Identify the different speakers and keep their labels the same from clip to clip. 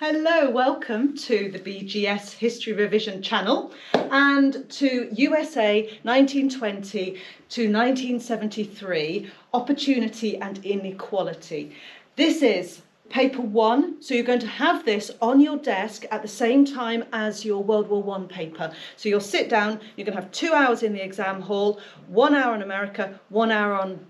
Speaker 1: Hello, welcome to the BGS History Revision channel and to USA 1920 to 1973, Opportunity and Inequality. This is paper 1, so you're going to have this on your desk at the same time as your World War I paper. So you'll sit down, you're going to have 2 hours in the exam hall, 1 hour on America, 1 hour on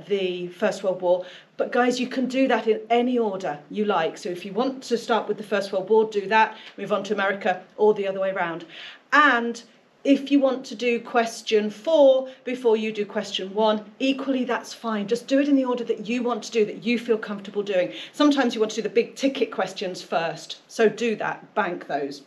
Speaker 1: the First World War. But guys, you can do that in any order you like. So if you want to start with the First World War, do that, move on to America, or the other way around. And if you want to do question 4 before you do question 1, equally that's fine. Just do it in the order that you want to do, that you feel comfortable doing. Sometimes you want to do the big ticket questions first, so do that, bank those.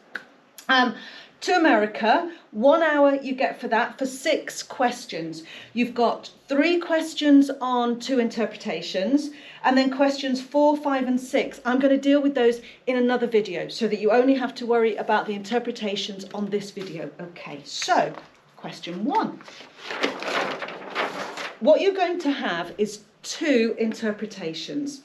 Speaker 1: To America, 1 hour you get for that for 6 questions. You've got 3 questions on 2 interpretations, and then questions 4, 5 and 6. I'm going to deal with those in another video so that you only have to worry about the interpretations on this video. Okay, so question 1. What you're going to have is 2 interpretations.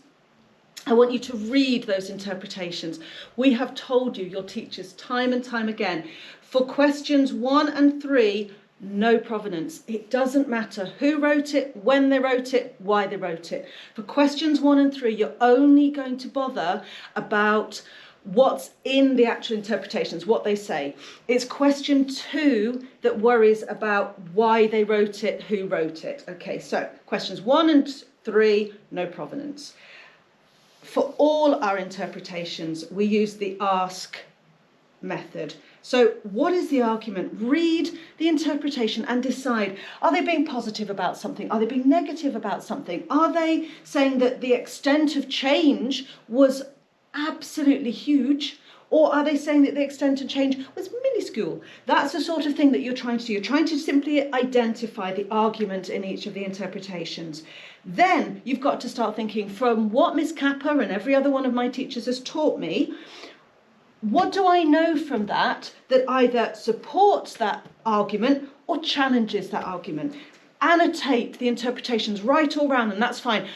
Speaker 1: I want you to read those interpretations. We have told you, your teachers, time and time again, for questions 1 and 3, no provenance. It doesn't matter who wrote it, when they wrote it, why they wrote it. For questions 1 and 3, you're only going to bother about what's in the actual interpretations, what they say. It's question 2 that worries about why they wrote it, who wrote it. Okay, so questions 1 and 3, no provenance. For all our interpretations, we use the ask method. So what is the argument? Read the interpretation and decide, are they being positive about something? Are they being negative about something? Are they saying that the extent of change was absolutely huge? Or are they saying that the extent of change was minuscule? That's the sort of thing that you're trying to do. You're trying to simply identify the argument in each of the interpretations. Then you've got to start thinking, from what Miss Kappa and every other one of my teachers has taught me, what do I know from that that either supports that argument or challenges that argument? Annotate the interpretations right all round, and that's fine.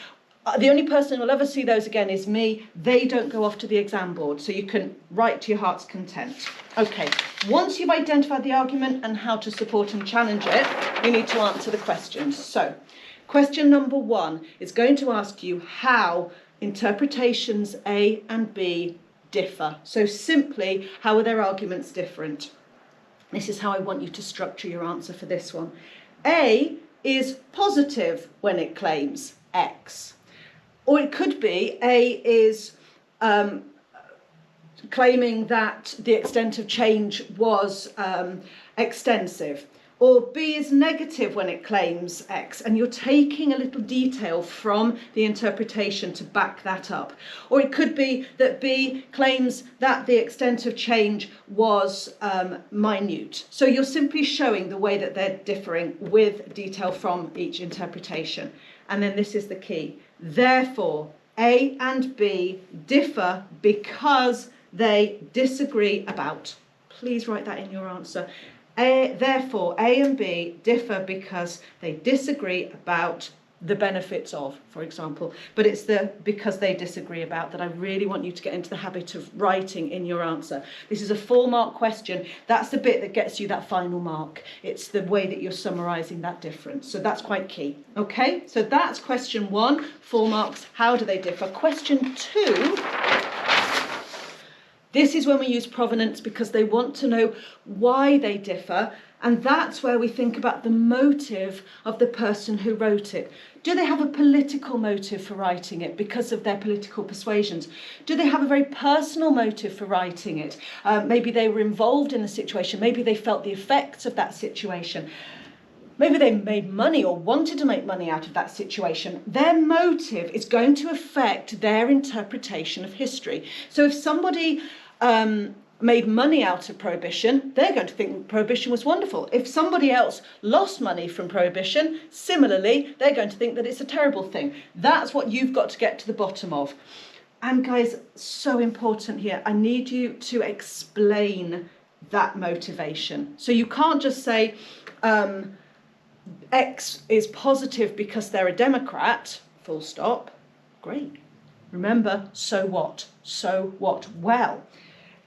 Speaker 1: The only person who will ever see those again is me. They don't go off to the exam board, so you can write to your heart's content. Okay, once you've identified the argument and how to support and challenge it, you need to answer the questions. So, question number 1 is going to ask you how interpretations A and B differ. So simply, how are their arguments different? This is how I want you to structure your answer for this one. A is positive when it claims X. Or it could be A is claiming that the extent of change was extensive. Or B is negative when it claims X, and you're taking a little detail from the interpretation to back that up. Or it could be that B claims that the extent of change was minute. So you're simply showing the way that they're differing with detail from each interpretation. And then this is the key. Therefore, A and B differ because they disagree about. Please write that in your answer. Therefore, A and B differ because they disagree about the benefits of, for example. But it's the because they disagree about that I really want you to get into the habit of writing in your answer. This is a 4-mark question. That's the bit that gets you that final mark. It's the way that you're summarising that difference. So that's quite key. Okay, so that's question 1, 4 marks. How do they differ? Question 2. This is when we use provenance because they want to know why they differ, and that's where we think about the motive of the person who wrote it. Do they have a political motive for writing it because of their political persuasions? Do they have a very personal motive for writing it? Maybe they were involved in the situation, maybe they felt the effects of that situation. Maybe they made money or wanted to make money out of that situation. Their motive is going to affect their interpretation of history. So if somebody made money out of prohibition, they're going to think prohibition was wonderful. If somebody else lost money from prohibition, similarly, they're going to think that it's a terrible thing. That's what you've got to get to the bottom of. And guys, so important here, I need you to explain that motivation. So you can't just say, X is positive because they're a Democrat, full stop. Great. Remember, so what? So what? Well,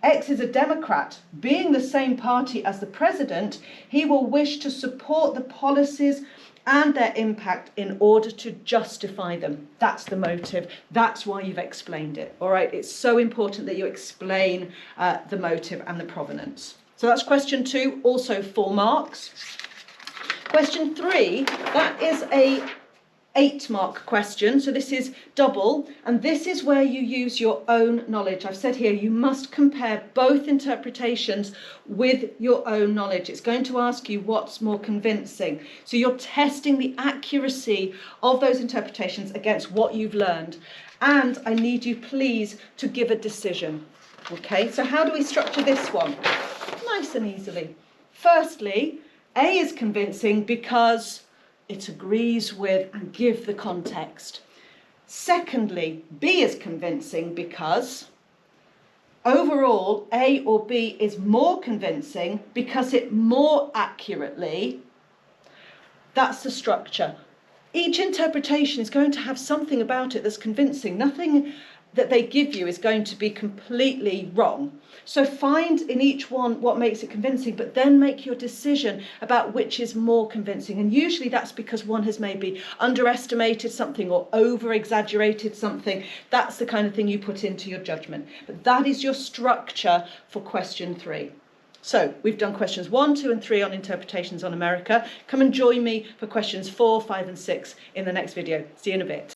Speaker 1: X is a Democrat. Being the same party as the president, he will wish to support the policies and their impact in order to justify them. That's the motive. That's why you've explained it. All right, it's so important that you explain the motive and the provenance. So that's question 2, also 4 marks. Question 3, that is a 8-mark question, so this is double, and this is where you use your own knowledge. I've said here you must compare both interpretations with your own knowledge. It's going to ask you what's more convincing. So you're testing the accuracy of those interpretations against what you've learned. And I need you, please, to give a decision. Okay, so how do we structure this one? Nice and easily. Firstly, A is convincing because it agrees with and give the context. Secondly, B is convincing because overall A or B is more convincing because it more accurately, that's the structure. Each interpretation is going to have something about it that's convincing. Nothing that they give you is going to be completely wrong. So find in each one what makes it convincing, but then make your decision about which is more convincing. And usually that's because one has maybe underestimated something or over-exaggerated something. That's the kind of thing you put into your judgment. But that is your structure for question 3. So we've done questions 1, 2 and 3 on interpretations on America. Come and join me for questions 4, 5 and 6 in the next video. See you in a bit.